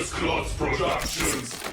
First Class Productions.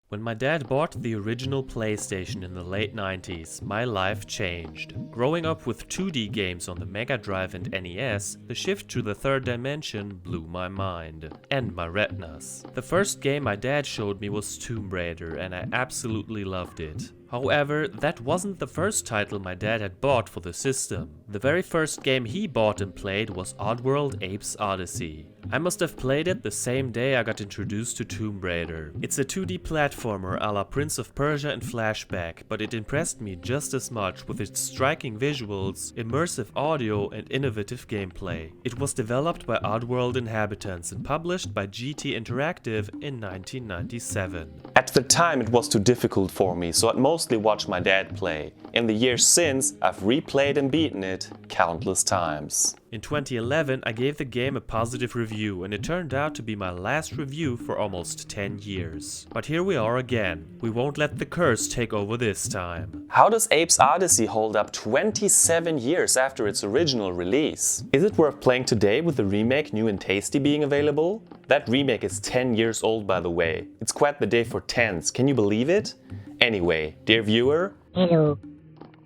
When my dad bought the original PlayStation in the late 90s, my life changed. Growing up with 2D games on the Mega Drive and NES, the shift to the third dimension blew my mind. And my retinas. The first game my dad showed me was Tomb Raider, and I absolutely loved it. However, that wasn't the first title my dad had bought for the system. The very first game he bought and played was Oddworld: ABE'S ODDYSEE. I must have played it the same day I got introduced to Tomb Raider. It's a 2D platformer a la Prince of Persia and Flashback, but it impressed me just as much with its striking visuals, immersive audio and innovative gameplay. It was developed by Oddworld Inhabitants and published by GT Interactive in 1997. At the time it was too difficult for me, so I'd mostly watch my dad play. In the years since, I've replayed and beaten it countless times. In 2011, I gave the game a positive review, and it turned out to be my last review for almost 10 years. But here we are again. We won't let the curse take over this time. How does ABE'S ODDYSEE hold up 27 years after its original release? Is it worth playing today with the remake new and tasty being available? That remake is 10 years old, by the way. It's quite the day for tens, can you believe it? Anyway, dear viewer, hello,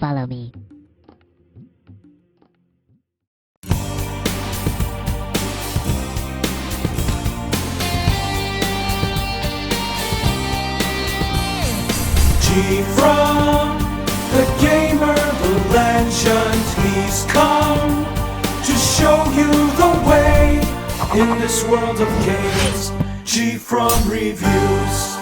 follow me. GFrom, the gamer, the legend, he's come to show you the way in this world of games. GFrom Reviews.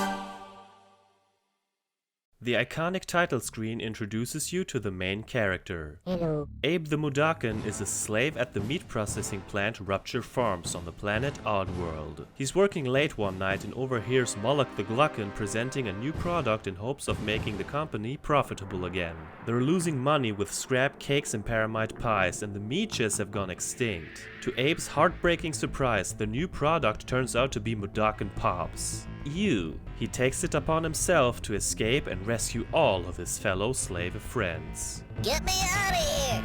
The iconic title screen introduces you to the main character. Hello. Abe the Mudakan is a slave at the meat processing plant RuptureFarms on the planet Oddworld. He's working late one night and overhears Moloch the Glutton presenting a new product in hopes of making the company profitable again. They're losing money with scrap cakes and paramite pies, and the meatches have gone extinct. To Abe's heartbreaking surprise, the new product turns out to be Mudakan Pops. Ew! He takes it upon himself to escape and rescue all of his fellow slave friends. Get me out of here!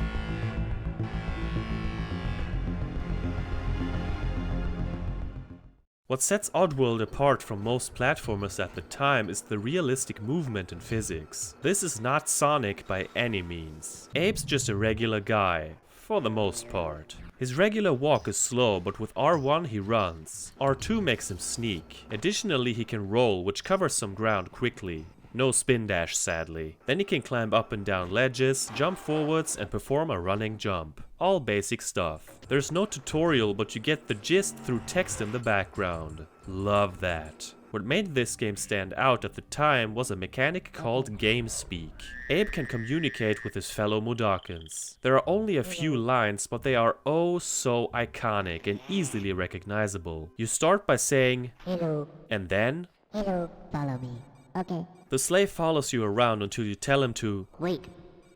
What sets Oddworld apart from most platformers at the time is the realistic movement and physics. This is not Sonic by any means. Abe's just a regular guy, for the most part. His regular walk is slow, but with R1 he runs. R2 makes him sneak. Additionally, he can roll, which covers some ground quickly. No spin dash, sadly. Then he can climb up and down ledges, jump forwards, and perform a running jump. All basic stuff. There's no tutorial, but you get the gist through text in the background. Love that. What made this game stand out at the time was a mechanic called game speak. Abe can communicate with his fellow Mudakans. There are only a few lines, but they are oh so iconic and easily recognizable. You start by saying Hello. And then Hello, follow me. Okay. The slave follows you around until you tell him to Wait.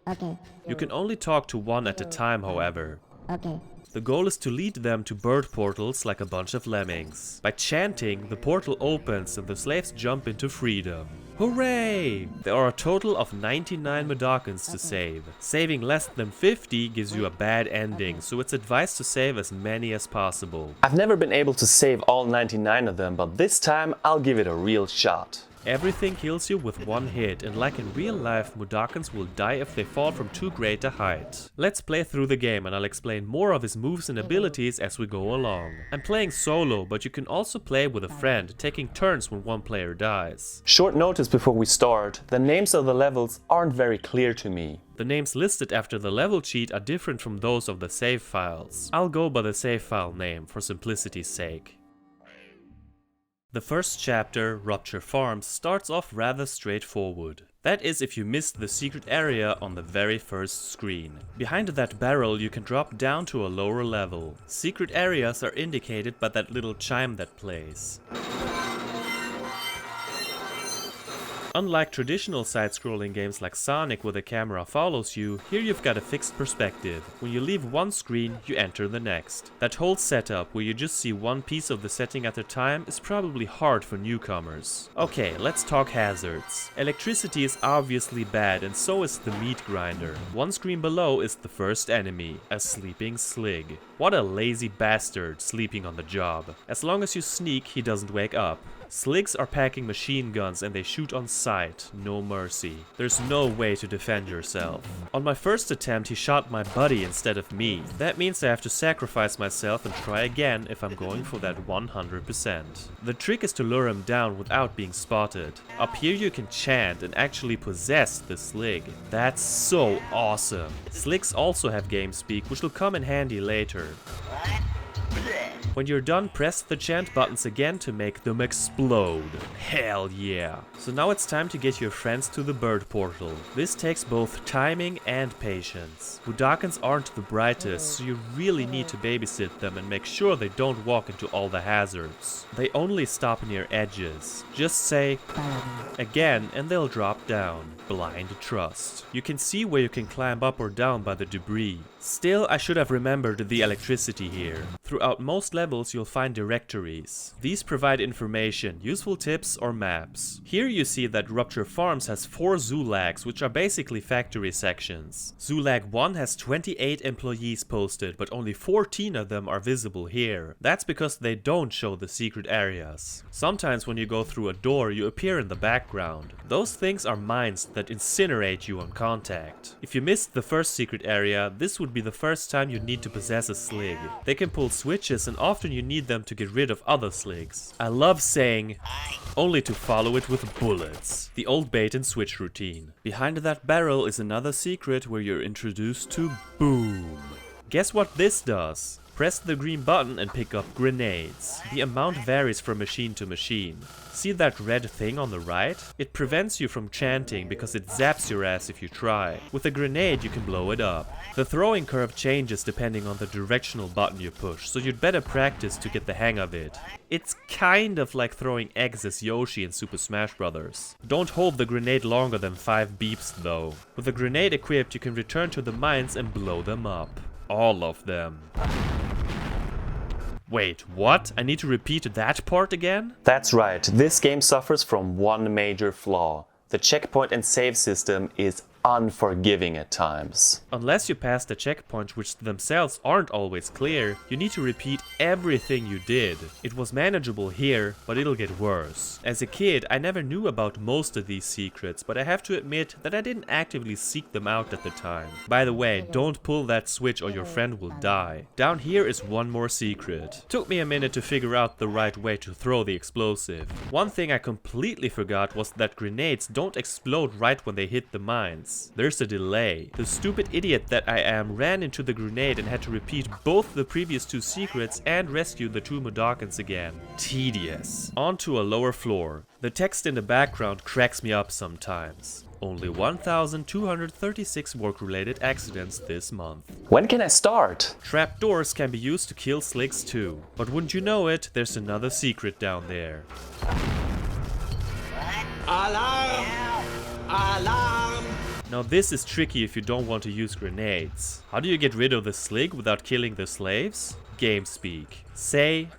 Okay. You can only talk to one at a time, however. Okay. The goal is to lead them to bird portals like a bunch of lemmings. By chanting, the portal opens and the slaves jump into freedom. Hooray! There are a total of 99 Mudakans to save. Saving less than 50 gives you a bad ending, so it's advised to save as many as possible. I've never been able to save all 99 of them, but this time I'll give it a real shot. Everything kills you with one hit, and like in real life, Mudakans will die if they fall from too great a height. Let's play through the game and I'll explain more of his moves and abilities as we go along. I'm playing solo, but you can also play with a friend, taking turns when one player dies. Short notice before we start, the names of the levels aren't very clear to me. The names listed after the level cheat are different from those of the save files. I'll go by the save file name for simplicity's sake. The first chapter, Rupture Farms, starts off rather straightforward. That is if you missed the secret area on the very first screen. Behind that barrel you can drop down to a lower level. Secret areas are indicated by that little chime that plays. Unlike traditional side-scrolling games like Sonic where the camera follows you, here you've got a fixed perspective. When you leave one screen, you enter the next. That whole setup, where you just see one piece of the setting at a time, is probably hard for newcomers. Okay, let's talk hazards. Electricity is obviously bad, and so is the meat grinder. One screen below is the first enemy, a sleeping Slig. What a lazy bastard sleeping on the job. As long as you sneak, he doesn't wake up. Sligs are packing machine guns and they shoot on sight, no mercy. There's no way to defend yourself. On my first attempt he shot my buddy instead of me. That means I have to sacrifice myself and try again if I'm going for that 100%. The trick is to lure him down without being spotted. Up here you can chant and actually possess the Slig. That's so awesome. Sligs also have game speak, which will come in handy later. When you're done, press the chant buttons again to make them explode. Hell yeah! So now it's time to get your friends to the bird portal. This takes both timing and patience. Budokans aren't the brightest, so you really need to babysit them and make sure they don't walk into all the hazards. They only stop near edges. Just say again and they'll drop down. Blind trust. You can see where you can climb up or down by the debris. Still, I should have remembered the electricity here. Throughout most levels you'll find directories. These provide information, useful tips or maps. Here you see that Rupture Farms has 4 Zulags, which are basically factory sections. Zulag 1 has 28 employees posted, but only 14 of them are visible here. That's because they don't show the secret areas. Sometimes when you go through a door you appear in the background. Those things are mines that incinerate you on contact. If you missed the first secret area, this would be the first time you need to possess a Slig. They can pull switches and often you need them to get rid of other Sligs. I love saying only to follow it with bullets. The old bait and switch routine. Behind that barrel is another secret where you're introduced to Boom. Guess what this does? Press the green button and pick up grenades. The amount varies from machine to machine. See that red thing on the right? It prevents you from chanting because it zaps your ass if you try. With a grenade you can blow it up. The throwing curve changes depending on the directional button you push, so you'd better practice to get the hang of it. It's kind of like throwing eggs as Yoshi in Super Smash Bros. Don't hold the grenade longer than 5 beeps though. With the grenade equipped you can return to the mines and blow them up. All of them. Wait, what? I need to repeat that part again? That's right, this game suffers from one major flaw. The checkpoint and save system is unforgiving at times. Unless you pass the checkpoints, which themselves aren't always clear, you need to repeat everything you did. It was manageable here, but it'll get worse. As a kid, I never knew about most of these secrets, but I have to admit that I didn't actively seek them out at the time. By the way, don't pull that switch or your friend will die. Down here is one more secret. Took me a minute to figure out the right way to throw the explosive. One thing I completely forgot was that grenades don't explode right when they hit the mines. There's a delay. The stupid idiot that I am ran into the grenade and had to repeat both the previous 2 secrets and rescue the 2 Budokans again. Tedious. On to a lower floor. The text in the background cracks me up sometimes. Only 1,236 work-related accidents this month. When can I start? Trapdoors can be used to kill Sligs too. But wouldn't you know it, there's another secret down there. Alarm! Alarm! Now this is tricky if you don't want to use grenades. How do you get rid of the Slig without killing the slaves? Game speak. Say,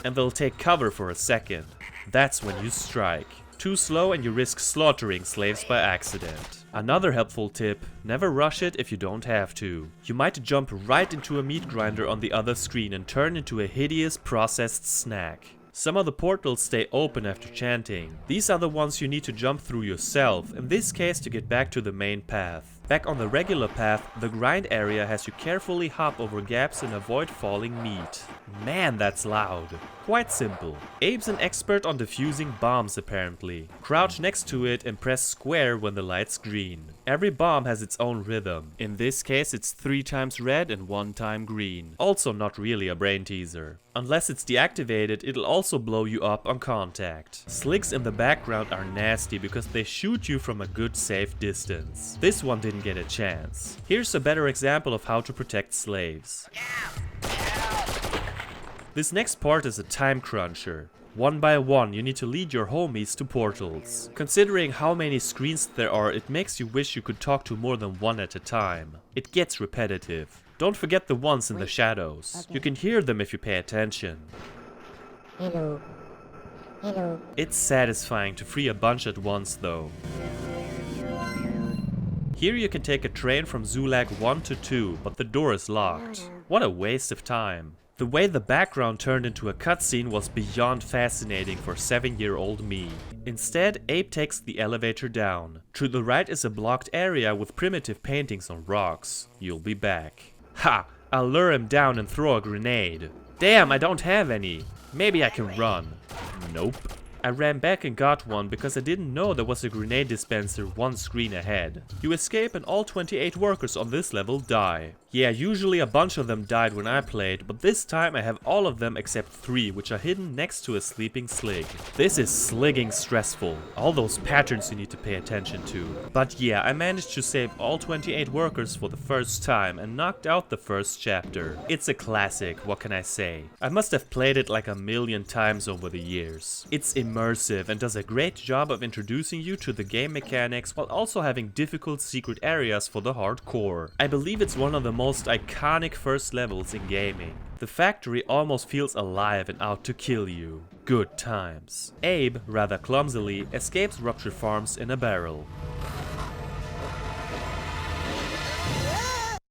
and they'll take cover for a second. That's when you strike. Too slow and you risk slaughtering slaves by accident. Another helpful tip, never rush it if you don't have to. You might jump right into a meat grinder on the other screen and turn into a hideous processed snack. Some of the portals stay open after chanting. These are the ones you need to jump through yourself, in this case to get back to the main path. Back on the regular path, the grind area has you carefully hop over gaps and avoid falling meat. Man, that's loud. Quite simple. Abe's an expert on defusing bombs apparently. Crouch next to it and press square when the light's green. Every bomb has its own rhythm. In this case it's 3 times red and 1 time green. Also not really a brain teaser. Unless it's deactivated, it'll also blow you up on contact. Sligs in the background are nasty because they shoot you from a good safe distance. This one didn't get a chance. Here's a better example of how to protect slaves. This next part is a time cruncher. One by one, you need to lead your homies to portals. Considering how many screens there are, it makes you wish you could talk to more than one at a time. It gets repetitive. Don't forget the ones in the shadows. Okay. You can hear them if you pay attention. Hello. Hello. It's satisfying to free a bunch at once though. Here you can take a train from Zulag 1 to 2, but the door is locked. What a waste of time. The way the background turned into a cutscene was beyond fascinating for 7-year-old me. Instead, Abe takes the elevator down. To the right is a blocked area with primitive paintings on rocks. You'll be back. Ha! I'll lure him down and throw a grenade. Damn, I don't have any. Maybe I can run. Nope. I ran back and got one because I didn't know there was a grenade dispenser one screen ahead. You escape and all 28 workers on this level die. Yeah, usually a bunch of them died when I played, but this time I have all of them except 3, which are hidden next to a sleeping Slig. This is sligging stressful. All those patterns you need to pay attention to. But yeah, I managed to save all 28 workers for the first time and knocked out the first chapter. It's a classic, what can I say? I must have played it like a million times over the years. It's immersive and does a great job of introducing you to the game mechanics while also having difficult secret areas for the hardcore. I believe it's one of the most iconic first levels in gaming. The factory almost feels alive and out to kill you. Good times. Abe, rather clumsily, escapes Rupture Farms in a barrel.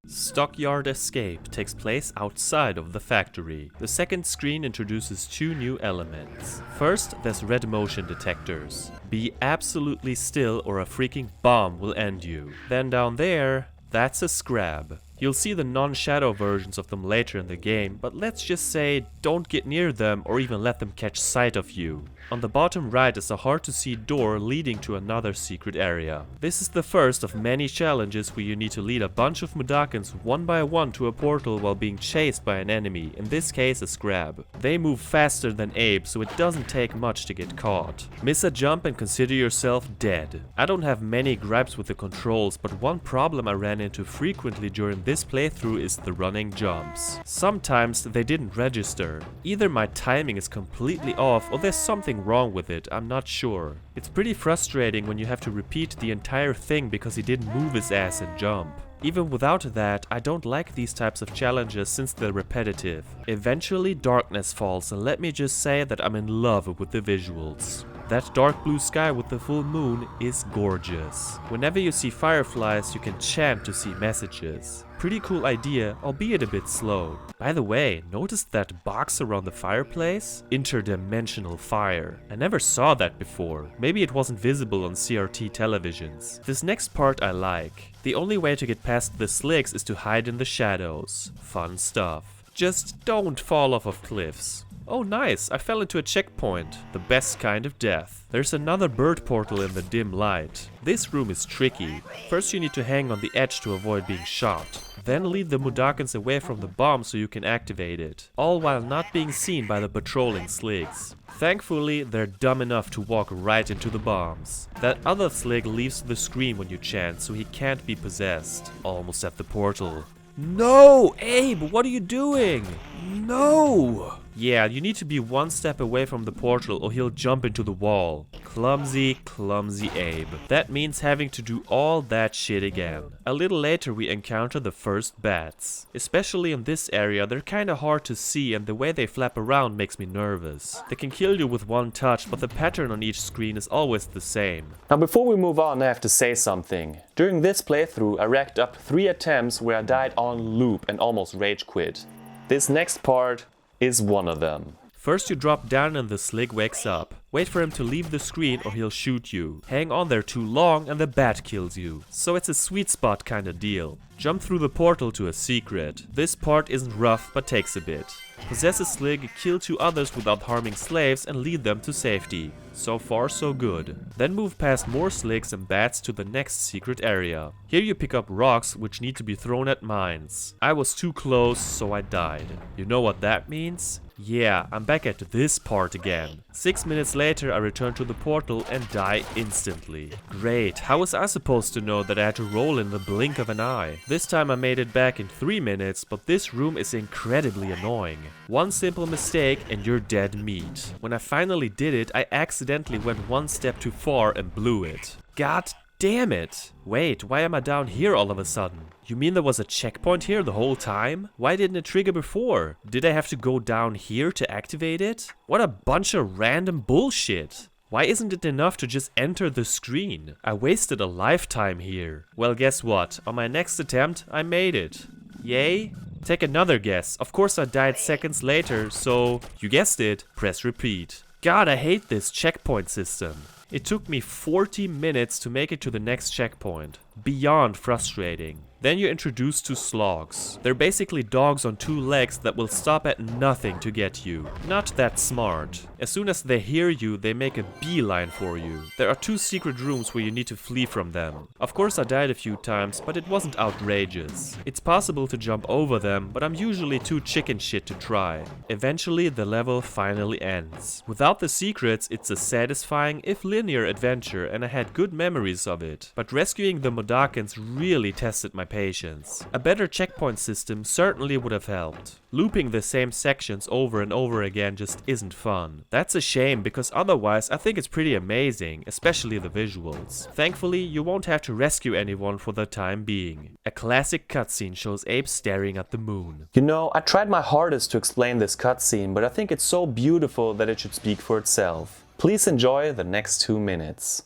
Stockyard Escape takes place outside of the factory. The second screen introduces 2 new elements. First, there's red motion detectors. Be absolutely still or a freaking bomb will end you. Then down there, that's a Scrab. You'll see the non-shadow versions of them later in the game, but let's just say don't get near them or even let them catch sight of you. On the bottom right is a hard-to-see door leading to another secret area. This is the first of many challenges where you need to lead a bunch of Mudokons one by one to a portal while being chased by an enemy, in this case a Scrab. They move faster than Abe, so it doesn't take much to get caught. Miss a jump and consider yourself dead. I don't have many gripes with the controls, but one problem I ran into frequently during this playthrough is the running jumps. Sometimes they didn't register. Either my timing is completely off or there's something wrong with it, I'm not sure. It's pretty frustrating when you have to repeat the entire thing because he didn't move his ass and jump. Even without that, I don't like these types of challenges since they're repetitive. Eventually darkness falls, and let me just say that I'm in love with the visuals. That dark blue sky with the full moon is gorgeous. Whenever you see fireflies, you can chant to see messages. Pretty cool idea, albeit a bit slow. By the way, notice that box around the fireplace? Interdimensional fire. I never saw that before. Maybe it wasn't visible on CRT televisions. This next part I like. The only way to get past the Sligs is to hide in the shadows. Fun stuff. Just don't fall off of cliffs. Oh nice, I fell into a checkpoint. The best kind of death. There's another bird portal in the dim light. This room is tricky. First you need to hang on the edge to avoid being shot. Then lead the Mudokons away from the bomb so you can activate it. All while not being seen by the patrolling Sligs. Thankfully, they're dumb enough to walk right into the bombs. That other Slig leaves the screen when you chant, so he can't be possessed. Almost at the portal. No! Abe, what are you doing? No! Yeah, you need to be one step away from the portal or he'll jump into the wall. Clumsy, clumsy Abe. That means having to do all that shit again. A little later we encounter the first bats. Especially in this area, they're kinda hard to see and the way they flap around makes me nervous. They can kill you with one touch, but the pattern on each screen is always the same. Now before we move on, I have to say something. During this playthrough, I racked up 3 attempts where I died on loop and almost rage quit. This next part is one of them. First you drop down and the Slig wakes up. Wait for him to leave the screen or he'll shoot you. Hang on there too long and the bat kills you. So it's a sweet spot kinda deal. Jump through the portal to a secret. This part isn't rough but takes a bit. Possess a Slig, kill 2 others without harming slaves and lead them to safety. So far so good. Then move past more Sligs and bats to the next secret area. Here you pick up rocks which need to be thrown at mines. I was too close so I died. You know what that means? Yeah, I'm back at this part again. 6 minutes later later, I return to the portal and die instantly. Great, how was I supposed to know that I had to roll in the blink of an eye? This time I made it back in 3 minutes, but this room is incredibly annoying. One simple mistake and you're dead meat. When I finally did it, I accidentally went one step too far and blew it. God damn it! Wait, why am I down here all of a sudden? You mean there was a checkpoint here the whole time? Why didn't it trigger before? Did I have to go down here to activate it? What a bunch of random bullshit! Why isn't it enough to just enter the screen? I wasted a lifetime here. Well, guess what? On my next attempt, I made it. Yay? Take another guess. Of course I died seconds later, so you guessed it, press repeat. God, I hate this checkpoint system. It took me 40 minutes to make it to the next checkpoint. Beyond frustrating. Then you're introduced to slogs. They're basically dogs on 2 legs that will stop at nothing to get you. Not that smart. As soon as they hear you, they make a beeline for you. There are 2 secret rooms where you need to flee from them. Of course I died a few times, but it wasn't outrageous. It's possible to jump over them, but I'm usually too chicken shit to try. Eventually the level finally ends. Without the secrets, it's a satisfying, if linear adventure, and I had good memories of it. But rescuing the Modakans really tested my patience. A better checkpoint system certainly would have helped. Looping the same sections over and over again just isn't fun. That's a shame, because otherwise I think it's pretty amazing, especially the visuals. Thankfully, you won't have to rescue anyone for the time being. A classic cutscene shows Abe staring at the moon. You know, I tried my hardest to explain this cutscene, but I think it's so beautiful that it should speak for itself. Please enjoy the next 2 minutes.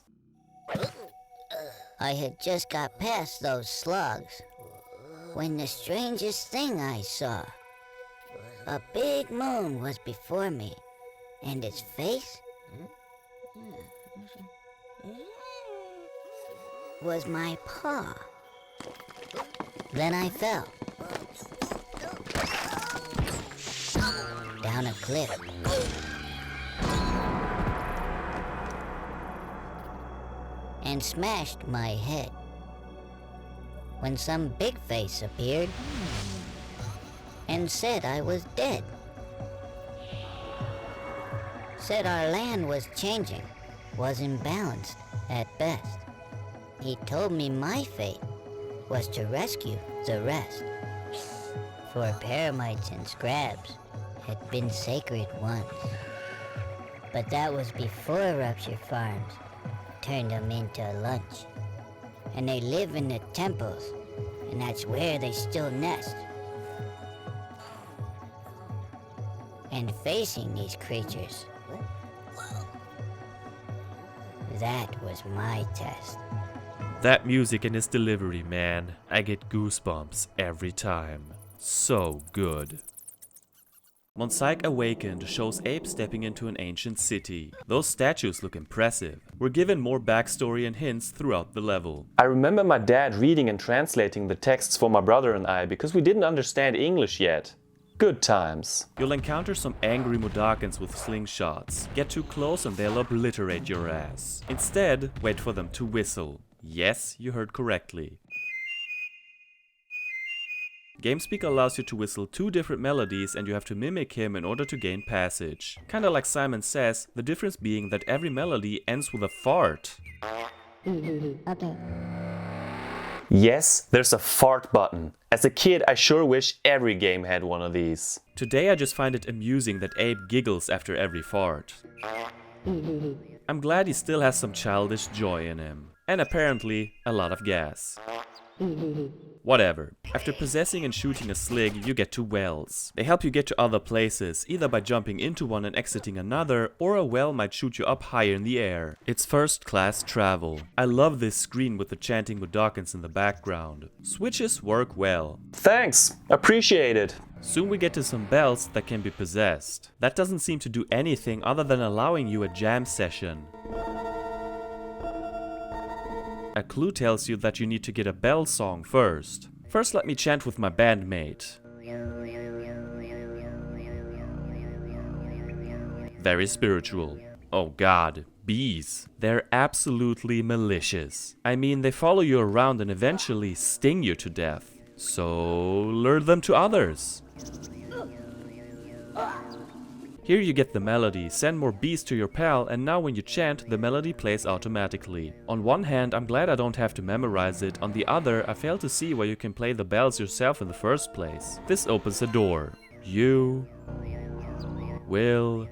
I had just got past those slugs when the strangest thing I saw. A big moon was before me, and its face was my paw. Then I fell down a cliff. And smashed my head when some big face appeared and said I was dead. Said our land was changing, was imbalanced at best. He told me my fate was to rescue the rest. For Paramites and Scrabs had been sacred once. But that was before Rupture Farms turned them into lunch. And they live in the temples, and that's where they still nest. And facing these creatures, that was my test. That music and his delivery, man. I get goosebumps every time. So good. Monsaik Awakened shows Abe stepping into an ancient city. Those statues look impressive. We're given more backstory and hints throughout the level. I remember my dad reading and translating the texts for my brother and I because we didn't understand English yet. Good times. You'll encounter some angry Modakans with slingshots. Get too close and they'll obliterate your ass. Instead, wait for them to whistle. Yes, you heard correctly. GameSpeak allows you to whistle 2 different melodies and you have to mimic him in order to gain passage. Kinda like Simon Says, the difference being that every melody ends with a fart. Okay. Yes, there's a fart button. As a kid, I sure wish every game had one of these. Today I just find it amusing that Abe giggles after every fart. I'm glad he still has some childish joy in him. And apparently, a lot of gas. Whatever. After possessing and shooting a slig, you get to wells. They help you get to other places, either by jumping into one and exiting another, or a well might shoot you up higher in the air. It's first class travel. I love this screen with the chanting Modakans in the background. Switches work well. Thanks, appreciate it. Soon we get to some bells that can be possessed. That doesn't seem to do anything other than allowing you a jam session. A clue tells you that you need to get a bell song first. First let me chant with my bandmate. Very spiritual. Oh god, bees. They're absolutely malicious. I mean, they follow you around and eventually sting you to death. So lure them to others. Here you get the melody, send more bees to your pal, and now when you chant, the melody plays automatically. On one hand, I'm glad I don't have to memorize it, on the other, I fail to see why you can play the bells yourself in the first place. This opens a door. You will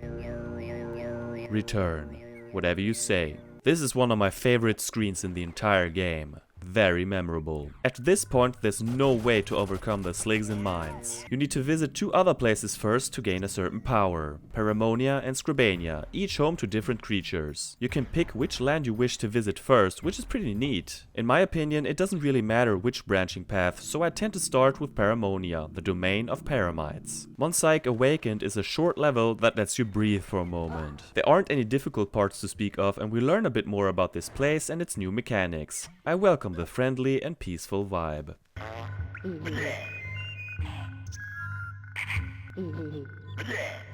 return. Whatever you say. This is one of my favorite screens in the entire game. Very memorable. At this point, there's no way to overcome the sligs and mines. You need to visit 2 other places first to gain a certain power. Paramonia and Scrabania, each home to different creatures. You can pick which land you wish to visit first, which is pretty neat. In my opinion, it doesn't really matter which branching path, so I tend to start with Paramonia, the domain of Paramites. Monsaik Awakened is a short level that lets you breathe for a moment. There aren't any difficult parts to speak of, and we learn a bit more about this place and its new mechanics. I welcome the friendly and peaceful vibe.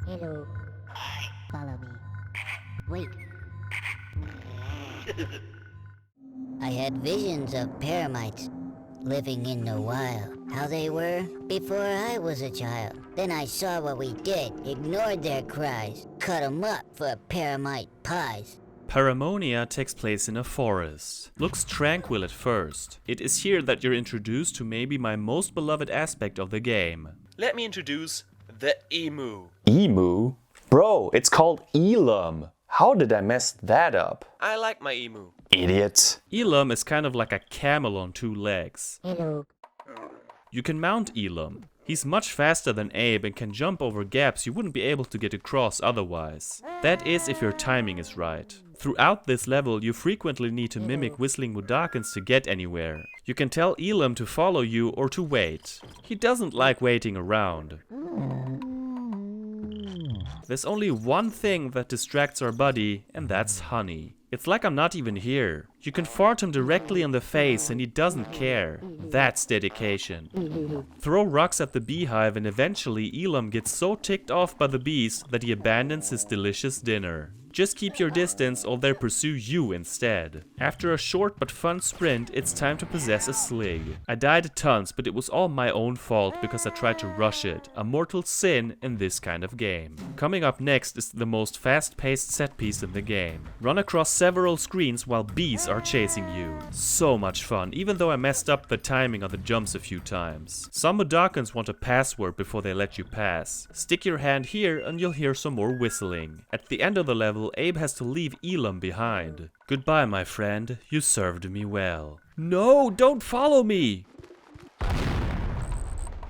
Hello. Follow me. Wait. I had visions of Paramites living in the wild. How they were before I was a child. Then I saw what we did, ignored their cries, cut 'em up for Paramite pies. Paramonia takes place in a forest. Looks tranquil at first. It is here that you're introduced to maybe my most beloved aspect of the game. Let me introduce the emu. Emu? Bro, it's called Elam. How did I mess that up? I like my emu. Idiot. Elam is kind of like a camel on 2 legs. Hello. You can mount Elam. He's much faster than Abe and can jump over gaps you wouldn't be able to get across otherwise. That is if your timing is right. Throughout this level, you frequently need to mimic whistling Mudokons to get anywhere. You can tell Elam to follow you or to wait. He doesn't like waiting around. There's only one thing that distracts our buddy, and that's honey. It's like I'm not even here. You can fart him directly in the face and he doesn't care. That's dedication. Throw rocks at the beehive and eventually Elam gets so ticked off by the bees that he abandons his delicious dinner. Just keep your distance or they'll pursue you instead. After a short but fun sprint, it's time to possess a slig. I died tons, but it was all my own fault because I tried to rush it. A mortal sin in this kind of game. Coming up next is the most fast-paced set piece in the game. Run across several screens while bees are chasing you. So much fun, even though I messed up the timing on the jumps a few times. Some Mudokons want a password before they let you pass. Stick your hand here and you'll hear some more whistling. At the end of the level, Abe has to leave Elam behind. Goodbye, my friend. You served me well. No, don't follow me!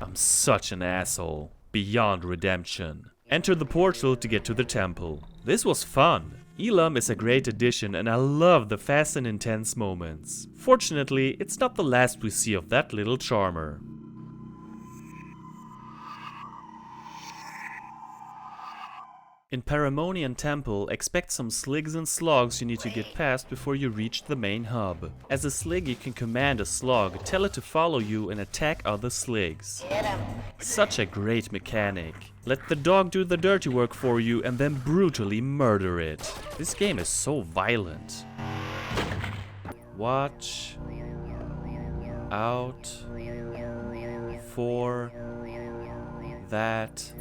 I'm such an asshole. Beyond redemption. Enter the portal to get to the temple. This was fun. Elam is a great addition and I love the fast and intense moments. Fortunately, it's not the last we see of that little charmer. In Paramonian Temple, expect some sligs and slogs you need to get past before you reach the main hub. As a slig, you can command a slog, tell it to follow you and attack other sligs. Such a great mechanic. Let the dog do the dirty work for you and then brutally murder it. This game is so violent. Watch out for that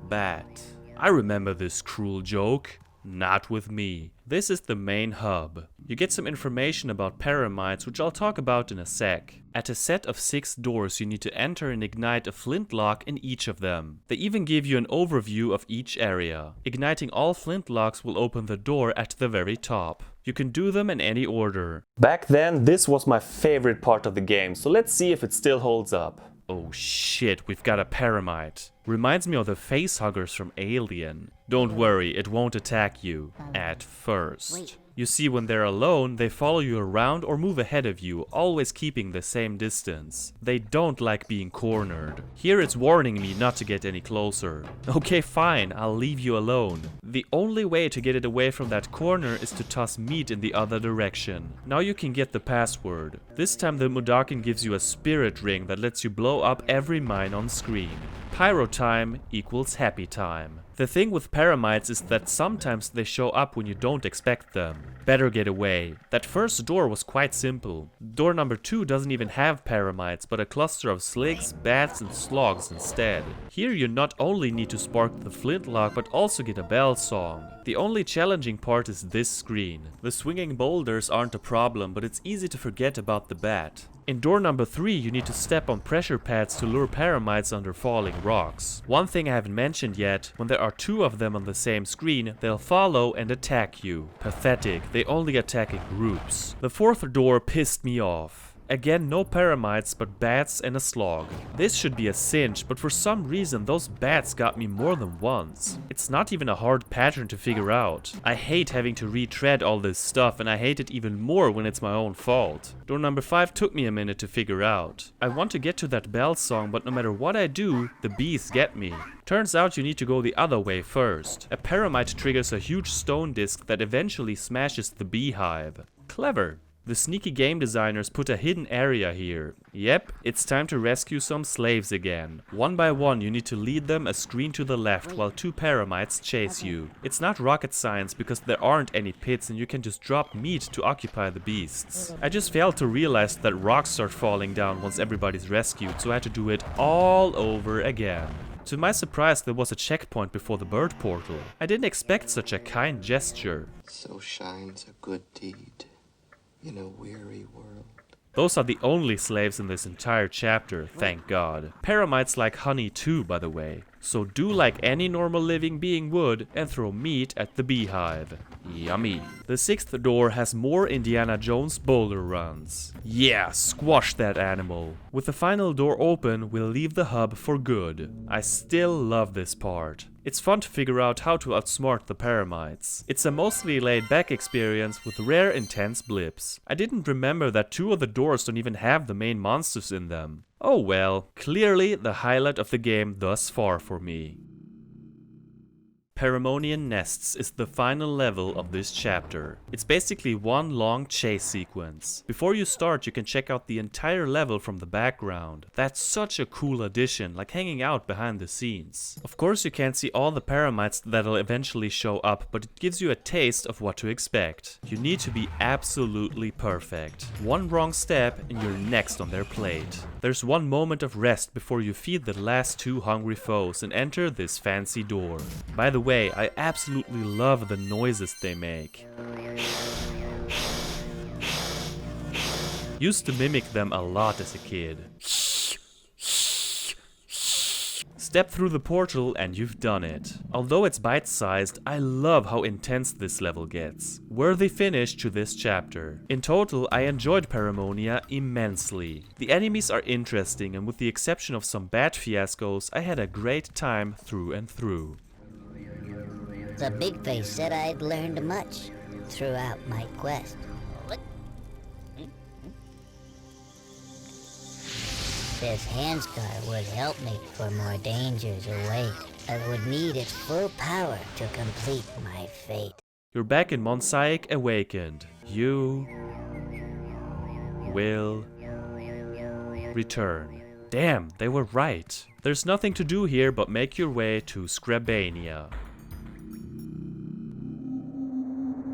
bat. I remember this cruel joke. Not with me. This is the main hub. You get some information about Paramites, which I'll talk about in a sec. At a set of 6 doors, you need to enter and ignite a flintlock in each of them. They even give you an overview of each area. Igniting all flintlocks will open the door at the very top. You can do them in any order. Back then, this was my favorite part of the game, so let's see if it still holds up. Oh shit, we've got a Paramite. Reminds me of the facehuggers from Alien. Don't worry, it won't attack you. At first. You see, when they're alone, they follow you around or move ahead of you, always keeping the same distance. They don't like being cornered. Here it's warning me not to get any closer. Okay, fine, I'll leave you alone. The only way to get it away from that corner is to toss meat in the other direction. Now you can get the password. This time the Mudokon gives you a spirit ring that lets you blow up every mine on screen. Pyro time equals happy time. The thing with Paramites is that sometimes they show up when you don't expect them. Better get away. That first door was quite simple. Door number 2 doesn't even have Paramites, but a cluster of sligs, bats and slogs instead. Here you not only need to spark the flintlock, but also get a bell song. The only challenging part is this screen. The swinging boulders aren't a problem, but it's easy to forget about the bat. In door number 3, you need to step on pressure pads to lure Paramites under falling rocks. One thing I haven't mentioned yet, when there are 2 of them on the same screen, they'll follow and attack you. Pathetic, they only attack in groups. The 4th door pissed me off. Again, no Paramites, but bats and a slog. This should be a cinch, but for some reason those bats got me more than once. It's not even a hard pattern to figure out. I hate having to retread all this stuff, and I hate it even more when it's my own fault. Door number 5 took me a minute to figure out. I want to get to that bell song, but no matter what I do, the bees get me. Turns out you need to go the other way first. A Paramite triggers a huge stone disc that eventually smashes the beehive. Clever. The sneaky game designers put a hidden area here. Yep, it's time to rescue some slaves again. One by one you need to lead them a screen to the left while 2 Paramites chase you. It's not rocket science because there aren't any pits and you can just drop meat to occupy the beasts. I just failed to realize that rocks start falling down once everybody's rescued, so I had to do it all over again. To my surprise, there was a checkpoint before the bird portal. I didn't expect such a kind gesture. So shines a good deed in a weary world. Those are the only slaves in this entire chapter, thank God. Paramites like honey too, by the way. So do like any normal living being would and throw meat at the beehive. Yummy. The 6th door has more Indiana Jones boulder runs. Yeah, squash that animal. With the final door open, we'll leave the hub for good. I still love this part. It's fun to figure out how to outsmart the Paramites. It's a mostly laid-back experience with rare intense blips. I didn't remember that 2 of the doors don't even have the main monsters in them. Oh well, clearly the highlight of the game thus far for me. Paramonian Nests is the final level of this chapter. It's basically one long chase sequence. Before you start, you can check out the entire level from the background. That's such a cool addition, like hanging out behind the scenes. Of course you can't see all the Paramites that'll eventually show up, but it gives you a taste of what to expect. You need to be absolutely perfect. One wrong step and you're next on their plate. There's one moment of rest before you feed the last 2 hungry foes and enter this fancy door. By the way, I absolutely love the noises they make. Used to mimic them a lot as a kid. Step through the portal and you've done it. Although it's bite-sized, I love how intense this level gets. Worthy finish to this chapter. In total, I enjoyed Paramonia immensely. The enemies are interesting, and with the exception of some bad fiascos, I had a great time through and through. The big face said I'd learned much throughout my quest. This handscar would help me, for more dangers await. I would need its full power to complete my fate. You're back in Monsaik Awakened. You will return. Damn, they were right. There's nothing to do here but make your way to Scrabania.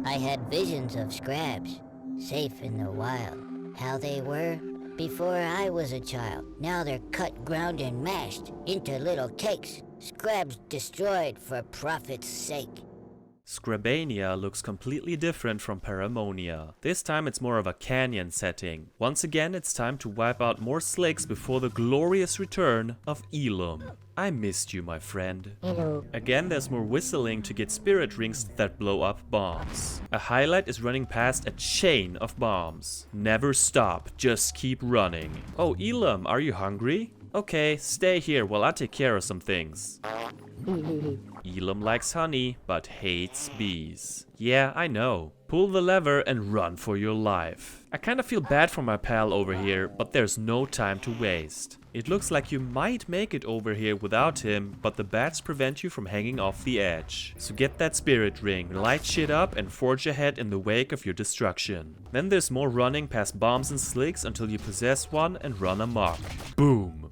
I had visions of Scrabs, safe in the wild. How they were before I was a child. Now they're cut, ground, and mashed into little cakes. Scrabs destroyed for profit's sake. Scrabania looks completely different from Paramonia. This time it's more of a canyon setting. Once again, it's time to wipe out more slicks before the glorious return of Elam. I missed you, my friend. Hello. Again, there's more whistling to get spirit rings that blow up bombs. A highlight is running past a chain of bombs. Never stop, just keep running. Oh, Elam, are you hungry? Okay, stay here while I take care of some things. Elam likes honey, but hates bees. Yeah, I know. Pull the lever and run for your life. I kinda feel bad for my pal over here, but there's no time to waste. It looks like you might make it over here without him, but the bats prevent you from hanging off the edge. So get that spirit ring, light shit up, and forge ahead in the wake of your destruction. Then there's more running past bombs and slicks until you possess one and run amok. Boom!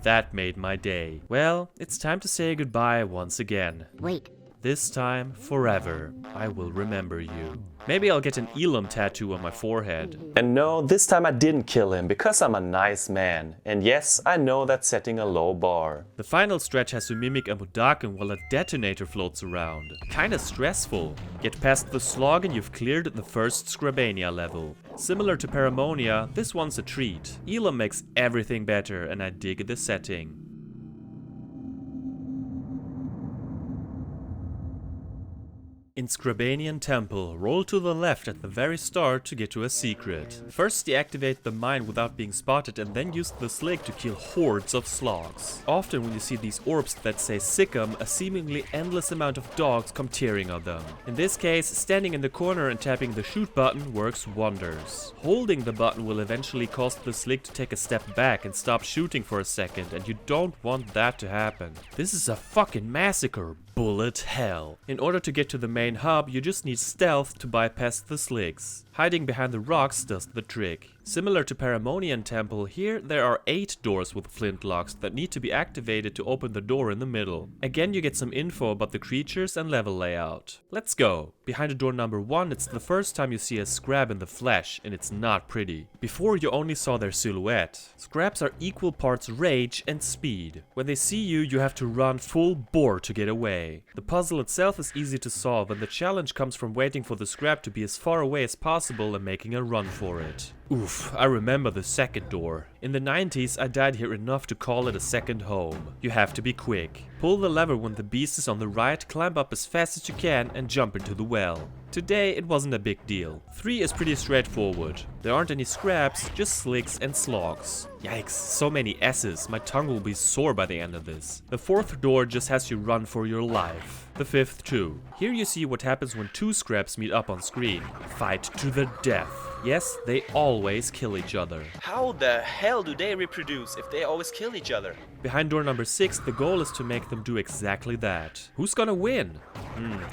That made my day. Well, it's time to say goodbye once again. Wait, This time, forever, I will remember you. Maybe I'll get an Elam tattoo on my forehead. And no, this time I didn't kill him because I'm a nice man. And yes, I know that's setting a low bar. The final stretch has to mimic a Mudaken while a detonator floats around. Kinda stressful. Get past the slog and you've cleared the first Scrabania level. Similar to Paramonia, this one's a treat. Elam makes everything better and I dig the setting. In Scrabanian Temple, roll to the left at the very start to get to a secret. First deactivate the mine without being spotted and then use the slig to kill hordes of slogs. Often when you see these orbs that say Sick'em, a seemingly endless amount of dogs come tearing on them. In this case, standing in the corner and tapping the shoot button works wonders. Holding the button will eventually cause the slig to take a step back and stop shooting for a second, and you don't want that to happen. This is a fucking massacre. Bullet hell. In order to get to the main hub, you just need stealth to bypass the sligs. Hiding behind the rocks does the trick. Similar to Paramonian Temple, here there are 8 doors with flint locks that need to be activated to open the door in the middle. Again, you get some info about the creatures and level layout. Let's go. Behind door number 1, it's the first time you see a Scrab in the flesh, and it's not pretty. Before, you only saw their silhouette. Scrabs are equal parts rage and speed. When they see you, you have to run full bore to get away. The puzzle itself is easy to solve, and the challenge comes from waiting for the Scrab to be as far away as possible and making a run for it. Oof, I remember the second door. In the 90s, I died here enough to call it a second home. You have to be quick. Pull the lever when the beast is on the right, climb up as fast as you can and jump into the well. Today, it wasn't a big deal. 3 is pretty straightforward. There aren't any scraps, just sligs and slogs. Yikes, so many S's, my tongue will be sore by the end of this. The 4th door just has you run for your life. The 5th too. Here you see what happens when 2 scraps meet up on screen. Fight to the death. Yes, they always kill each other. How the hell do they reproduce if they always kill each other? Behind door number 6, the goal is to make them do exactly that. Who's gonna win?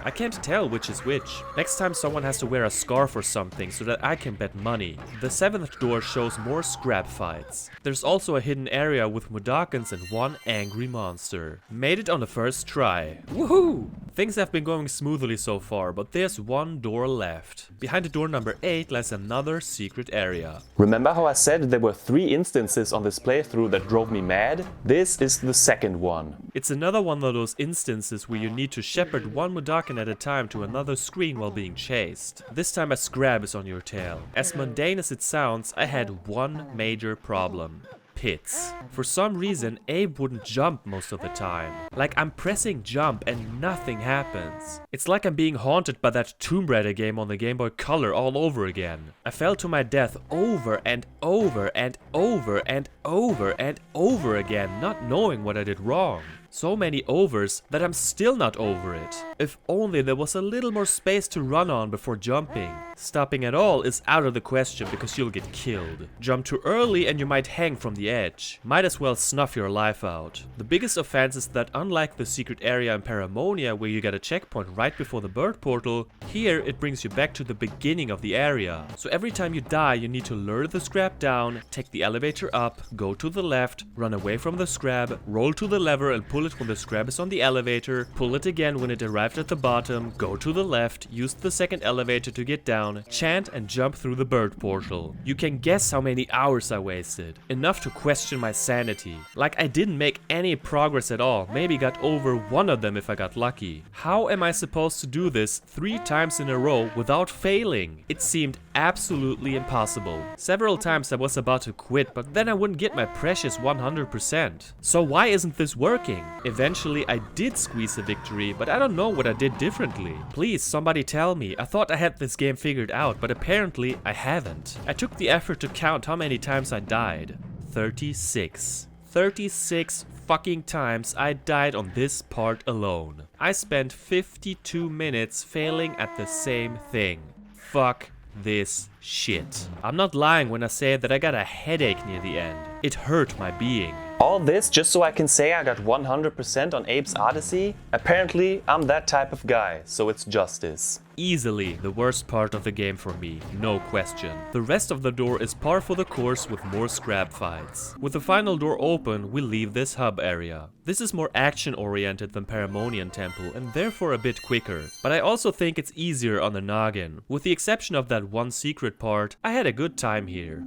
I can't tell which is which. Next time someone has to wear a scarf or something so that I can bet money. The 7th door shows more scrap fights. There's also a hidden area with Mudakens and 1 angry monster. Made it on the first try. Woohoo! Things have been going smoothly so far, but there's 1 door left. Behind door number 8 lies another secret area. Remember how I said there were 3 instances on this playthrough that drove me mad? This is the second one. It's another one of those instances where you need to shepherd 1 Mudaken at a time to another screen while being chased. This time a Scrab is on your tail. As mundane as it sounds, I had 1 major problem. Pits. For some reason, Abe wouldn't jump most of the time. Like, I'm pressing jump and nothing happens. It's like I'm being haunted by that Tomb Raider game on the Game Boy Color all over again. I fell to my death over and over and over and over and over again, not knowing what I did wrong. So many overs that I'm still not over it. If only there was a little more space to run on before jumping. Stopping at all is out of the question because you'll get killed. Jump too early and you might hang from the edge. Might as well snuff your life out. The biggest offense is that unlike the secret area in Paramonia where you get a checkpoint right before the bird portal, here it brings you back to the beginning of the area. So every time you die you need to lure the Scrab down, take the elevator up, go to the left, run away from the Scrab, roll to the lever and pull it when the Scrab is on the elevator, pull it again when it arrived at the bottom, go to the left, use the second elevator to get down, chant and jump through the bird portal. You can guess how many hours I wasted. Enough to question my sanity. Like I didn't make any progress at all, maybe got over 1 of them if I got lucky. How am I supposed to do this 3 times in a row without failing? It seemed absolutely impossible. Several times I was about to quit, but then I wouldn't get my precious 100%. So why isn't this working? Eventually I did squeeze a victory, but I don't know what I did differently. Please, somebody tell me. I thought I had this game figured out, but apparently I haven't. I took the effort to count how many times I died. 36. 36 fucking times I died on this part alone. I spent 52 minutes failing at the same thing. Fuck this shit. I'm not lying when I say that I got a headache near the end. It hurt my being. All this just so I can say I got 100% on Abe's Oddysee? Apparently, I'm that type of guy, so it's justice. Easily the worst part of the game for me, no question. The rest of the door is par for the course with more scrab fights. With the final door open, we leave this hub area. This is more action oriented than Paramonian Temple and therefore a bit quicker, but I also think it's easier on the noggin. With the exception of that one secret part, I had a good time here.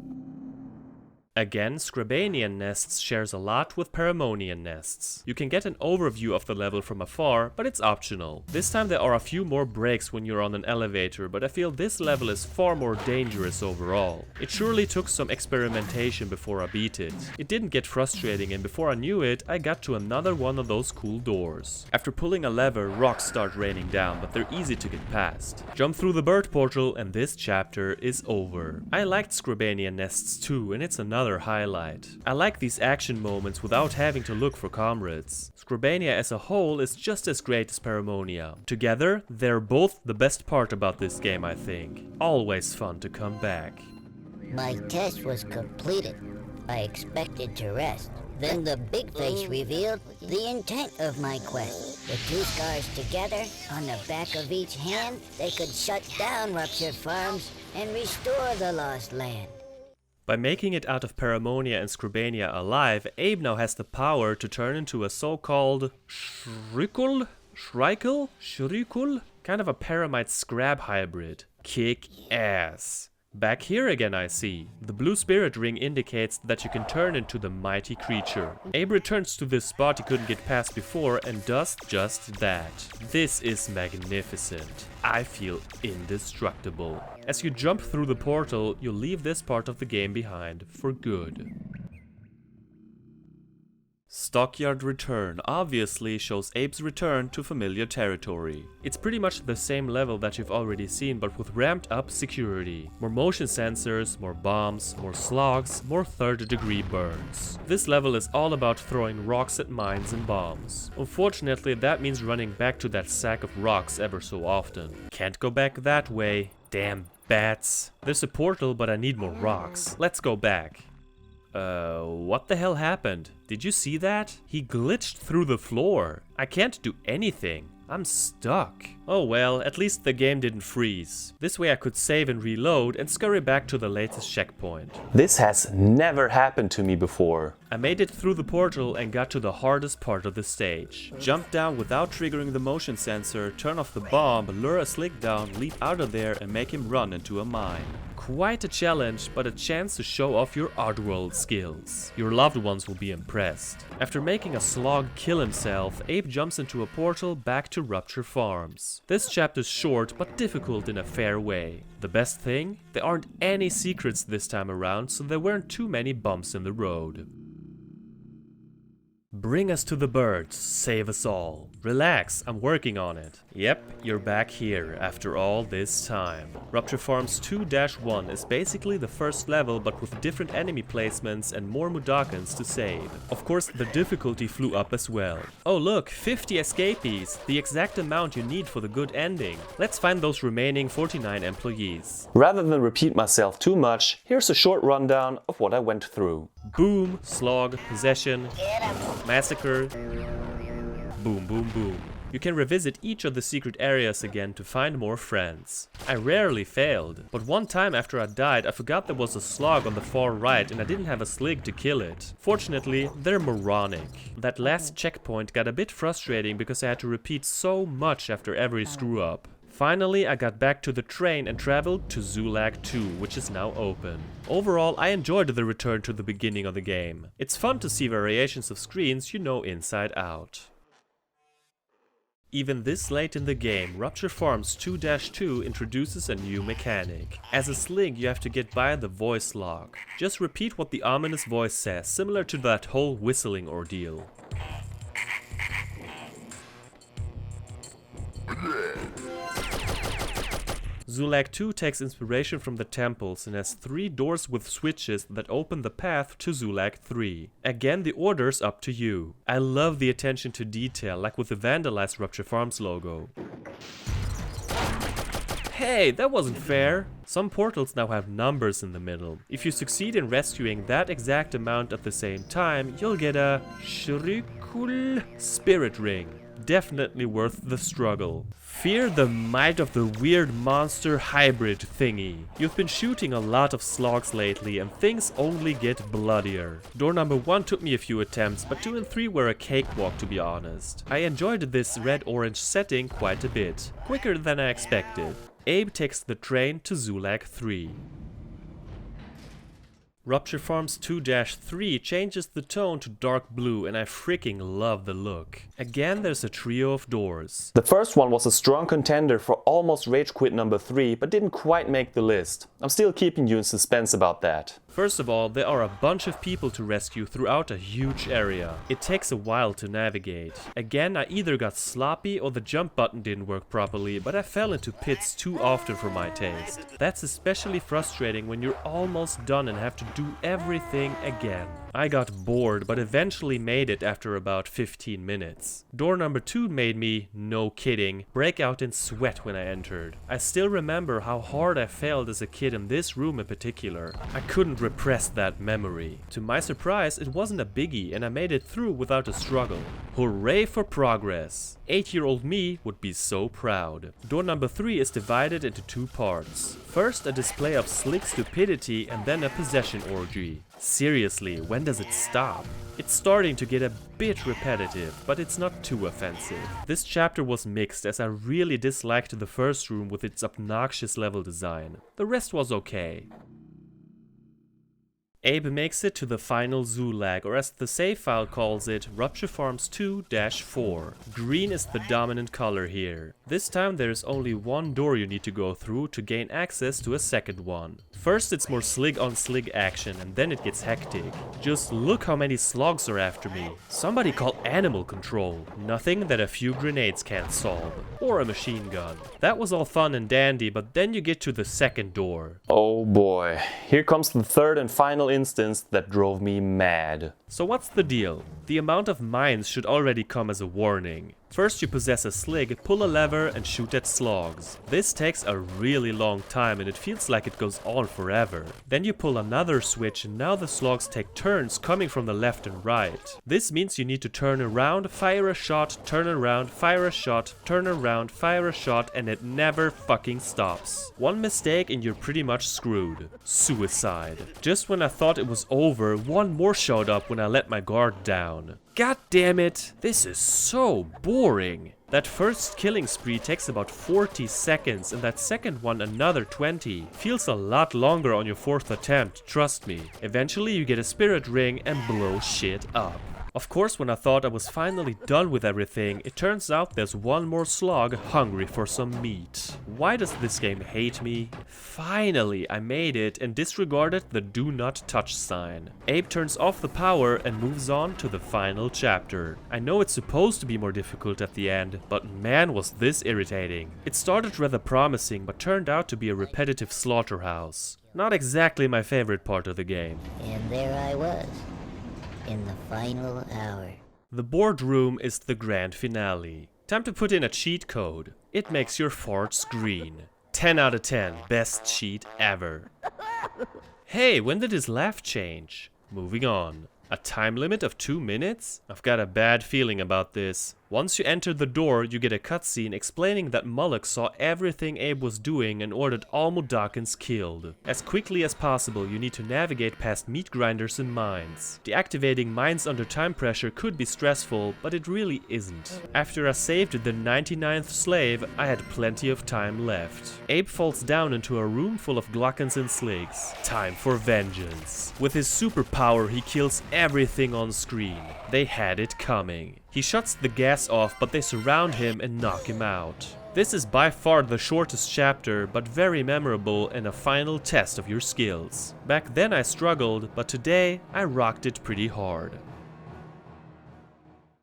Again, Scrabanian Nests shares a lot with Paramonian Nests. You can get an overview of the level from afar, but it's optional. This time there are a few more breaks when you're on an elevator, but I feel this level is far more dangerous overall. It surely took some experimentation before I beat it. It didn't get frustrating, and before I knew it, I got to another one of those cool doors. After pulling a lever, rocks start raining down, but they're easy to get past. Jump through the bird portal and this chapter is over. I liked Scrabanian Nests too, and it's another highlight. I like these action moments without having to look for comrades. Scrabania as a whole is just as great as Paramonia. Together, they're both the best part about this game, I think. Always fun to come back. My test was completed. I expected to rest. Then the big face revealed the intent of my quest. The two scars together, on the back of each hand, they could shut down Rupture Farms and restore the lost land. By making it out of Paramonia and Scrabania alive, Abe now has the power to turn into a so-called Shrikul? Kind of a Paramite Scrab hybrid. Kick ass. Back here again, I see. The blue spirit ring indicates that you can turn into the mighty creature. Abe returns to this spot he couldn't get past before and does just that. This is magnificent. I feel indestructible. As you jump through the portal, you'll leave this part of the game behind for good. Stockyard Return obviously shows Abe's return to familiar territory. It's pretty much the same level that you've already seen, but with ramped up security. More motion sensors, more bombs, more slogs, more third-degree burns. This level is all about throwing rocks at mines and bombs. Unfortunately, that means running back to that sack of rocks ever so often. Can't go back that way. Damn bats. There's a portal, but I need more rocks. Let's go back. What the hell happened? Did you see that? He glitched through the floor. I can't do anything. I'm stuck. Oh well, at least the game didn't freeze. This way I could save and reload and scurry back to the latest checkpoint. This has never happened to me before. I made it through the portal and got to the hardest part of the stage. Jump down without triggering the motion sensor, turn off the bomb, lure a slick down, leap out of there and make him run into a mine. Quite a challenge, but a chance to show off your Oddworld skills. Your loved ones will be impressed. After making a slog kill himself, Abe jumps into a portal back to Rupture Farms. This chapter's short, but difficult in a fair way. The best thing? There aren't any secrets this time around, so there weren't too many bumps in the road. Bring us to the birds, save us all. Relax, I'm working on it. Yep, you're back here after all this time. RuptureFarms II-1 is basically the first level but with different enemy placements and more Mudokons to save. Of course, the difficulty flew up as well. Oh look, 50 escapees, the exact amount you need for the good ending. Let's find those remaining 49 employees. Rather than repeat myself too much, here's a short rundown of what I went through. Boom, slog, possession, massacre, boom, boom, boom. You can revisit each of the secret areas again to find more friends. I rarely failed, but one time after I died I forgot there was a slog on the far right and I didn't have a slig to kill it. Fortunately, they're moronic. That last checkpoint got a bit frustrating because I had to repeat so much after every screw up. Finally, I got back to the train and traveled to Zulag 2, which is now open. Overall, I enjoyed the return to the beginning of the game. It's fun to see variations of screens you know inside out. Even this late in the game, RuptureFarms II-2 introduces a new mechanic. As a slig, you have to get by the voice log. Just repeat what the ominous voice says, similar to that whole whistling ordeal. Zulag 2 takes inspiration from the temples and has 3 doors with switches that open the path to Zulag 3. Again, the order's up to you. I love the attention to detail, like with the vandalized Rupture Farms logo. Hey, that wasn't fair! Some portals now have numbers in the middle. If you succeed in rescuing that exact amount at the same time, you'll get a Shrikul Spirit Ring. Definitely worth the struggle. Fear the might of the weird monster hybrid thingy. You've been shooting a lot of slogs lately and things only get bloodier. Door number 1 took me a few attempts, but 2 and 3 were a cakewalk to be honest. I enjoyed this red-orange setting quite a bit. Quicker than I expected. Abe takes the train to Zulag 3. RuptureFarms II-3 changes the tone to dark blue and I freaking love the look. Again there's a trio of doors. The first one was a strong contender for almost rage quit number 3, but didn't quite make the list. I'm still keeping you in suspense about that. First of all, there are a bunch of people to rescue throughout a huge area. It takes a while to navigate. Again, I either got sloppy or the jump button didn't work properly, but I fell into pits too often for my taste. That's especially frustrating when you're almost done and have to do everything again. I got bored, but eventually made it after about 15 minutes. Door number 2 made me, no kidding, break out in sweat when I entered. I still remember how hard I failed as a kid in this room in particular. I couldn't repress that memory. To my surprise, it wasn't a biggie and I made it through without a struggle. Hooray for progress! 8-year-old me would be so proud. Door number 3 is divided into 2 parts. First, a display of slick stupidity and then a possession orgy. Seriously, when does it stop? It's starting to get a bit repetitive, but it's not too offensive. This chapter was mixed as I really disliked the first room with its obnoxious level design. The rest was okay. Abe makes it to the final Zulag, or as the save file calls it, RuptureFarms II-4. Green is the dominant color here. This time there is only one door you need to go through to gain access to a second one. First it's more slig on slig action and then it gets hectic. Just look how many slogs are after me. Somebody call animal control. Nothing that a few grenades can't solve. Or a machine gun. That was all fun and dandy, but then you get to the second door. Oh boy, here comes the third and final instance that drove me mad. So what's the deal? The amount of mines should already come as a warning. First you possess a slig, pull a lever and shoot at slogs. This takes a really long time and it feels like it goes on forever. Then you pull another switch and now the slogs take turns coming from the left and right. This means you need to turn around, fire a shot, turn around, fire a shot, turn around, fire a shot, and it never fucking stops. One mistake and you're pretty much screwed. Suicide. Just when I thought it was over, one more showed up when I let my guard down. God damn it, this is so boring. That first killing spree takes about 40 seconds and that second one another 20. Feels a lot longer on your 4th attempt, trust me. Eventually you get a spirit ring and blow shit up. Of course, when I thought I was finally done with everything, it turns out there's one more slog hungry for some meat. Why does this game hate me? Finally, I made it and disregarded the do not touch sign. Abe turns off the power and moves on to the final chapter. I know it's supposed to be more difficult at the end, but man was this irritating. It started rather promising, but turned out to be a repetitive slaughterhouse. Not exactly my favorite part of the game. And there I was, in the final hour. The boardroom is the grand finale. Time to put in a cheat code. It makes your farts green. 10 out of 10, best cheat ever. Hey, when did his laugh change? Moving on. A time limit of 2 minutes? I've got a bad feeling about this. Once you enter the door, you get a cutscene explaining that Moloch saw everything Abe was doing and ordered all Mudokons killed. As quickly as possible, you need to navigate past meat grinders and mines. Deactivating mines under time pressure could be stressful, but it really isn't. After I saved the 99th slave, I had plenty of time left. Abe falls down into a room full of Glockons and Sligs. Time for vengeance. With his superpower, he kills everything on screen. They had it coming. He shuts the gas off, but they surround him and knock him out. This is by far the shortest chapter, but very memorable and a final test of your skills. Back then I struggled, but today I rocked it pretty hard.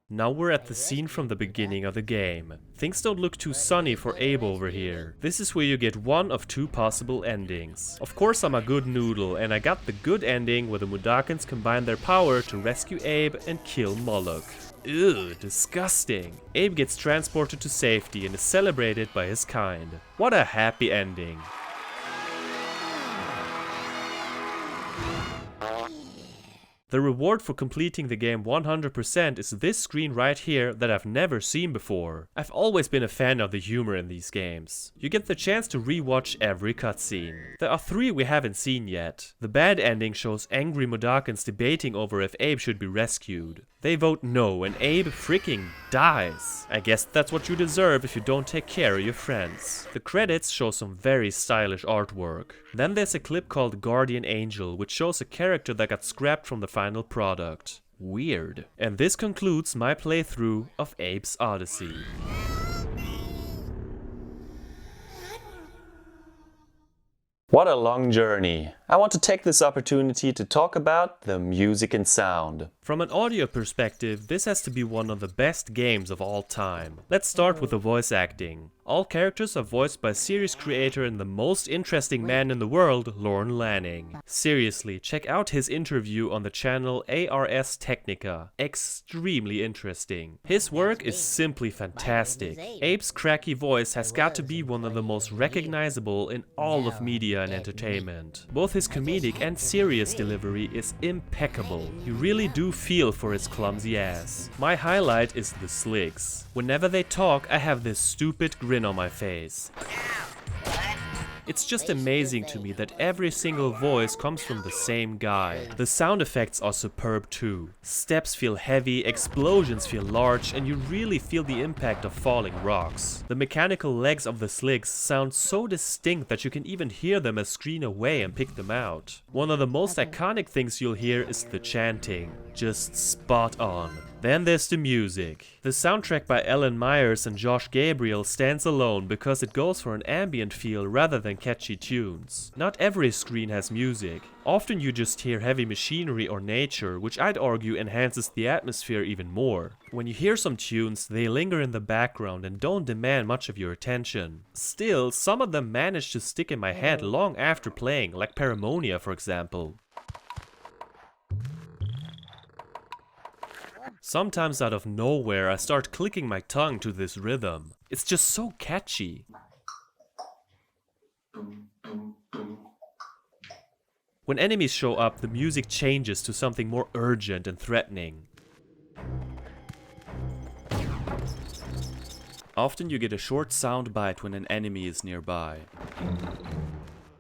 Now we're at the scene from the beginning of the game. Things don't look too sunny for Abe over here. This is where you get one of 2 possible endings. Of course I'm a good noodle and I got the good ending where the Mudokons combine their power to rescue Abe and kill Moloch. Ew, disgusting. Abe gets transported to safety and is celebrated by his kind. What a happy ending. The reward for completing the game 100% is this screen right here that I've never seen before. I've always been a fan of the humor in these games. You get the chance to rewatch every cutscene. There are 3 we haven't seen yet. The bad ending shows angry Modakans debating over if Abe should be rescued. They vote no and Abe freaking dies. I guess that's what you deserve if you don't take care of your friends. The credits show some very stylish artwork. Then there's a clip called Guardian Angel, which shows a character that got scrapped from the final product. Weird. And this concludes my playthrough of Abe's Oddysee. What a long journey. I want to take this opportunity to talk about the music and sound. From an audio perspective, this has to be one of the best games of all time. Let's start with the voice acting. All characters are voiced by series creator and the most interesting man in the world, Lorne Lanning. Seriously, check out his interview on the channel Ars Technica. Extremely interesting. His work is simply fantastic. Abe's cracky voice has got to be one of the most recognizable in all of media and entertainment. Both his comedic and serious delivery is impeccable. You really do feel for his clumsy ass. My highlight is the Slicks. Whenever they talk, I have this stupid grin on my face. It's just amazing to me that every single voice comes from the same guy. The sound effects are superb too. Steps feel heavy, explosions feel large, and you really feel the impact of falling rocks. The mechanical legs of the Slicks sound so distinct that you can even hear them a screen away and pick them out. One of the most iconic things you'll hear is the chanting. Just spot on. Then there's the music. The soundtrack by Alan Myers and Josh Gabriel stands alone because it goes for an ambient feel rather than catchy tunes. Not every screen has music. Often you just hear heavy machinery or nature, which I'd argue enhances the atmosphere even more. When you hear some tunes, they linger in the background and don't demand much of your attention. Still, some of them manage to stick in my head long after playing, like Paramonia for example. Sometimes out of nowhere I start clicking my tongue to this rhythm. It's just so catchy. When enemies show up, the music changes to something more urgent and threatening. Often you get a short sound bite when an enemy is nearby.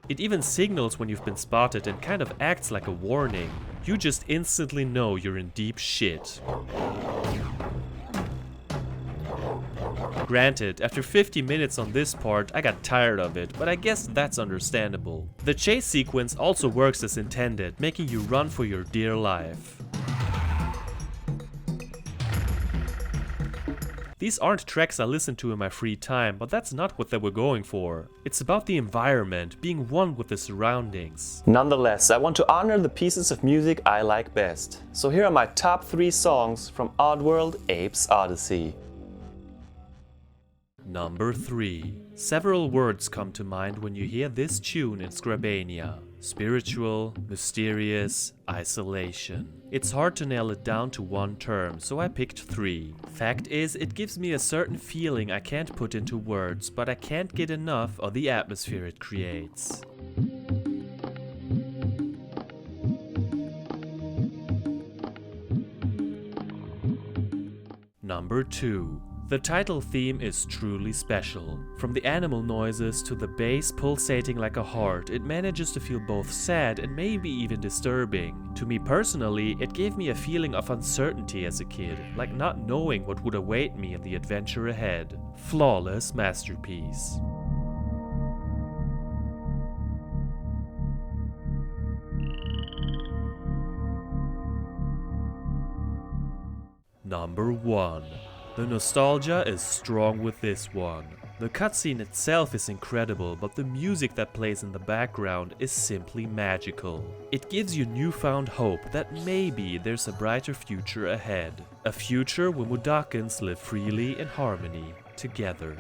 It even signals when you've been spotted and kind of acts like a warning. You just instantly know you're in deep shit. Granted, after 50 minutes on this part, I got tired of it, but I guess that's understandable. The chase sequence also works as intended, making you run for your dear life. These aren't tracks I listen to in my free time, but that's not what they were going for. It's about the environment, being one with the surroundings. Nonetheless, I want to honor the pieces of music I like best. So here are my top 3 songs from Oddworld: Abe's Oddysee. Number 3. Several words come to mind when you hear this tune in Scrabania. Spiritual, mysterious, isolation. It's hard to nail it down to one term, so I picked 3. Fact is, it gives me a certain feeling I can't put into words, but I can't get enough of the atmosphere it creates. Number 2. The title theme is truly special. From the animal noises to the bass pulsating like a heart, it manages to feel both sad and maybe even disturbing. To me personally, it gave me a feeling of uncertainty as a kid, like not knowing what would await me in the adventure ahead. Flawless masterpiece. Number 1. The nostalgia is strong with this one. The cutscene itself is incredible, but the music that plays in the background is simply magical. It gives you newfound hope that maybe there's a brighter future ahead. A future where Modakans live freely in harmony together.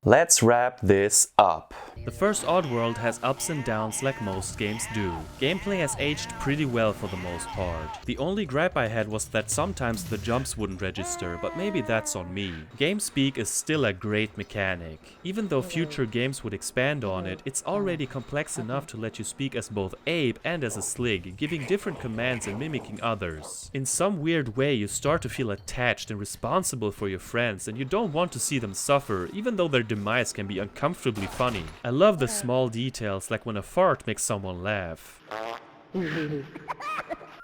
Let's wrap this up. The first Oddworld has ups and downs like most games do. Gameplay has aged pretty well for the most part. The only gripe I had was that sometimes the jumps wouldn't register, but maybe that's on me. GameSpeak is still a great mechanic. Even though future games would expand on it, it's already complex enough to let you speak as both Abe and as a Slig, giving different commands and mimicking others. In some weird way, you start to feel attached and responsible for your friends, and you don't want to see them suffer, even though their demise can be uncomfortably funny. I love the small details, like when a fart makes someone laugh.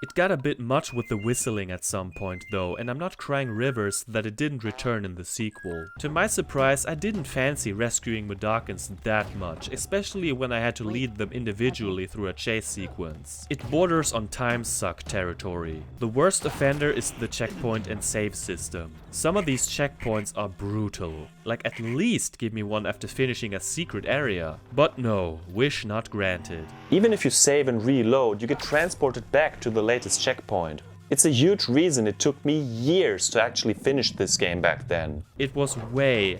It got a bit much with the whistling at some point though, and I'm not crying rivers that it didn't return in the sequel. To my surprise, I didn't fancy rescuing Mudokons that much, especially when I had to lead them individually through a chase sequence. It borders on time suck territory. The worst offender is the checkpoint and save system. Some of these checkpoints are brutal. Like, at least give me one after finishing a secret area. But no, wish not granted. Even if you save and reload, you get transported back to the latest checkpoint. It's a huge reason it took me years to actually finish this game back then. It was way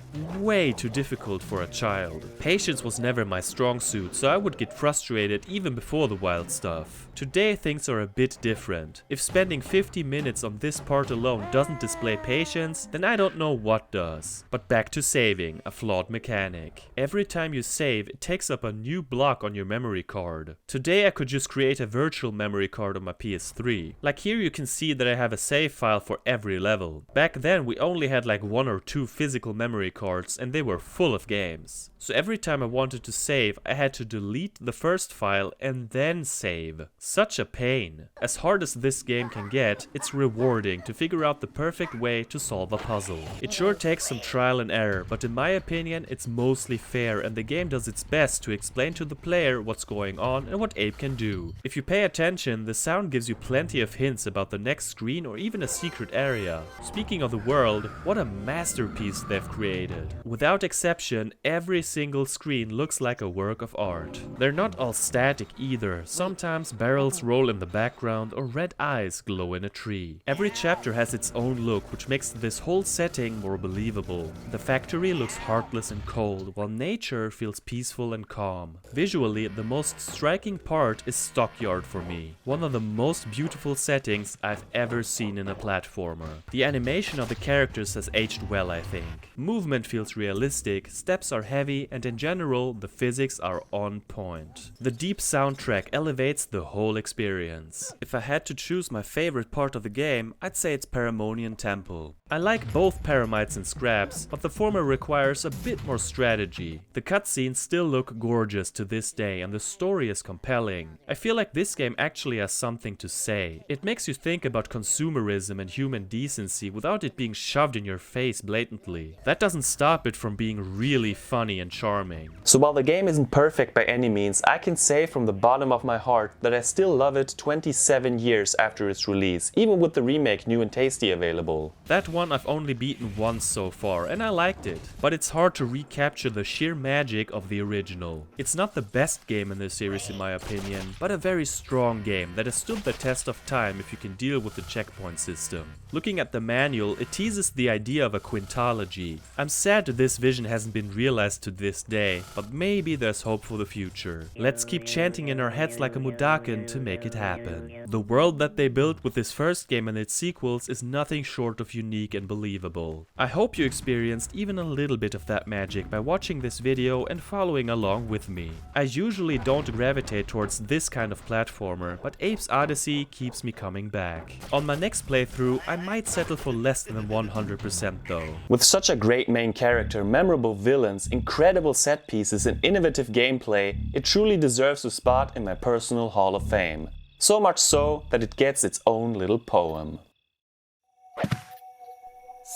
too difficult for a child. Patience was never my strong suit, so I would get frustrated even before the wild stuff. Today things are a bit different. If spending 50 minutes on this part alone doesn't display patience, then I don't know what does. But back to saving, a flawed mechanic. Every time you save, it takes up a new block on your memory card. Today I could just create a virtual memory card on my PS3. Like here you can see that I have a save file for every level. Back then we only had like 1 or 2 physical memory cards and they were full of games. So every time I wanted to save, I had to delete the first file and then save. Such a pain. As hard as this game can get, it's rewarding to figure out the perfect way to solve a puzzle. It sure takes some trial and error, but in my opinion it's mostly fair and the game does its best to explain to the player what's going on and what Abe can do. If you pay attention, the sound gives you plenty of hints about the next screen or even a secret area. Speaking of the world, what a masterpiece they've created. Without exception, every single screen looks like a work of art. They're not all static either. Sometimes barrels roll in the background or red eyes glow in a tree. Every chapter has its own look, which makes this whole setting more believable. The factory looks heartless and cold, while nature feels peaceful and calm. Visually, the most striking part is Stockyard for me. One of the most beautiful settings I've ever seen in a platformer. The animation of the characters has aged well, I think. Movement feels realistic, steps are heavy, and in general, the physics are on point. The deep soundtrack elevates the whole experience. If I had to choose my favorite part of the game, I'd say it's Paramonian Temple. I like both Paramites and Scraps, but the former requires a bit more strategy. The cutscenes still look gorgeous to this day and the story is compelling. I feel like this game actually has something to say. It makes you think about consumerism and human decency without it being shoved in your face blatantly. That doesn't stop it from being really funny and charming. So while the game isn't perfect by any means, I can say from the bottom of my heart that I still love it 27 years after its release, even with the remake new and tasty available. That one I've only beaten once so far and I liked it, but it's hard to recapture the sheer magic of the original. It's not the best game in the series in my opinion, but a very strong game that has stood the test of time if you can deal with the checkpoint system. Looking at the manual, it teases the idea of a quintology. I'm sad that this vision hasn't been realized to this day, but maybe there's hope for the future. Let's keep chanting in our heads like a Mudokon to make it happen. The world that they built with this first game and its sequels is nothing short of unique and believable. I hope you experienced even a little bit of that magic by watching this video and following along with me. I usually don't gravitate towards this kind of platformer, but ABE'S Oddysee keeps me coming back. On my next playthrough, I might settle for less than 100% though. With such a great main character, memorable villains, incredible set pieces and innovative gameplay, it truly deserves a spot in my personal Hall of Fame. So much so that it gets its own little poem.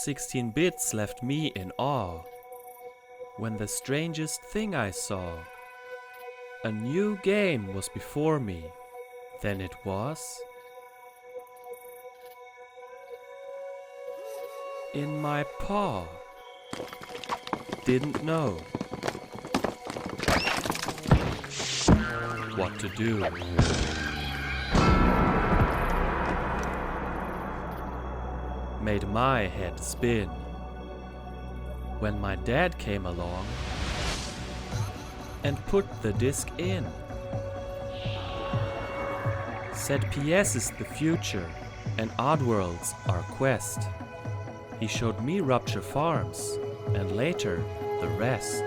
16 bits left me in awe when the strangest thing I saw. A new game was before me, then it was in my paw. Didn't know what to do. Made my head spin when my dad came along and put the disc in. Said PS is the future and Oddworld's our quest. He showed me Rupture Farms and later the rest.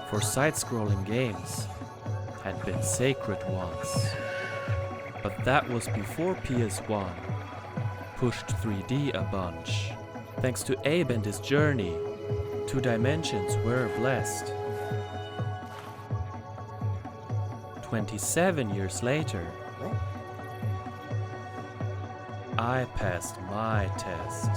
For side-scrolling games had been sacred once. But that was before PS1 pushed 3D a bunch. Thanks to Abe and his journey, 2 dimensions were blessed. 27 years later, I passed my test.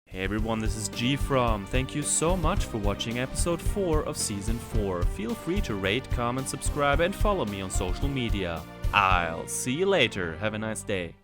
Hey everyone, this is GFrom. Thank you so much for watching episode 4 of season 4. Feel free to rate, comment, subscribe and follow me on social media. I'll see you later. Have a nice day.